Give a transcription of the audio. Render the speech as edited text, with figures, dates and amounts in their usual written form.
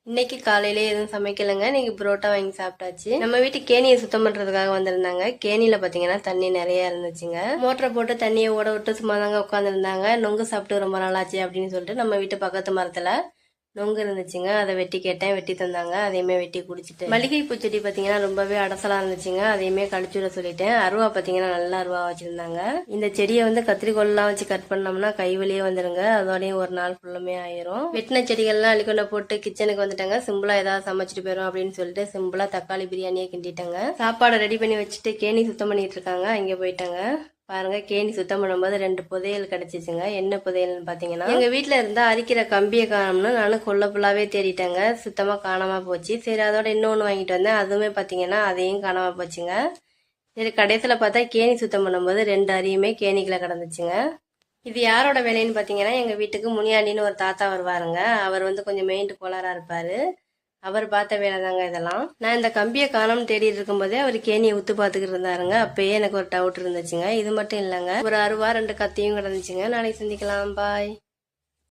இன்னைக்கு காலையிலே எதுவும் சமைக்கலைங்க. இன்னைக்கு புரோட்டா வாங்கி சாப்பிட்டாச்சு. நம்ம வீட்டு கேணியை சுத்தம் பண்றதுக்காக வந்திருந்தாங்க. கேணியில பாத்தீங்கன்னா தண்ணி நிறைய இருந்துச்சுங்க. மோட்டரை போட்டு தண்ணியை ஓட விட்டு சும்மா தாங்க உட்காந்துருந்தாங்க. நொங்கு சாப்பிட்டு ரொம்ப நாளாச்சு அப்படின்னு சொல்லிட்டு நம்ம வீட்டு பக்கத்து மரத்துல நொங்கு இருந்துச்சுங்க. அதை வெட்டி கேட்டேன், வெட்டி தந்தாங்க. அதையுமே வெட்டி குடிச்சிட்டு, மல்லிகை பூச்செடி பாத்தீங்கன்னா ரொம்பவே அடசலா இருந்துச்சுங்க. அதையுமே கழிச்சு விட சொல்லிட்டேன். அருவா பாத்தீங்கன்னா நல்ல அருவா வச்சிருந்தாங்க. இந்த செடியை வந்து கத்திரிக்கோல்லாம் வச்சு கட் பண்ணோம்னா கைவலியே வந்துருங்க. அதோடய ஒரு நாள் ஃபுல்லுமே ஆயிரும். வெட்டின செடிகள்லாம் அள்ளிக்கொண்ட போட்டு கிச்சனுக்கு வந்துட்டாங்க. சிம்பிளா ஏதாவது சமைச்சிட்டு போயிடும் அப்படின்னு சொல்லிட்டு சிம்பிளா தக்காளி பிரியாணியை கிண்டிட்டாங்க. சாப்பாடை ரெடி பண்ணி வச்சுட்டு கேணி சுத்தம் பண்ணிட்டு இருக்காங்க. அங்கே போயிட்டாங்க. பாருங்க, கேணி சுத்தம் பண்ணும்போது 2 புதையல் கிடைச்சிச்சுங்க. என்ன புதையல்னு பாத்தீங்கன்னா, எங்க வீட்டுல இருந்தா அரிக்கிற கம்பியை காணோம்னு நானும் கொல்ல புல்லாவே தேடிட்டேங்க. சுத்தமா காணாம போச்சு. சரி, அதோட இன்னொன்னு வாங்கிட்டு வந்தேன். அதுவுமே பாத்தீங்கன்னா அதையும் காணாம போச்சுங்க. சரி, கடைசியில பார்த்தா கேணி சுத்தம் பண்ணும்போது 2 அரியுமே கேணிக்குள்ள கிடந்துச்சுங்க. இது யாரோட வேலைன்னு பாத்தீங்கன்னா, எங்க வீட்டுக்கு முனியாண்டின்னு ஒரு தாத்தா வருவாருங்க. அவர் வந்து கொஞ்சம் மெயின்ட் கோளாரா இருப்பாரு. அவர் பார்த்த வேலை தாங்க இதெல்லாம். நான் இந்த கம்பியை காணோம்னு தேடிட்டு இருக்கும்போதே அவர் கேணியை உத்து பார்த்துக்கிட்டு இருந்தாருங்க. அப்பயே எனக்கு ஒரு டவுட் இருந்துச்சுங்க. இது மட்டும் இல்லைங்க, ஒரு அருவா 2 கத்தியும் கிடந்துச்சுங்க. நாளைக்கு சந்திக்கலாம். பாய்.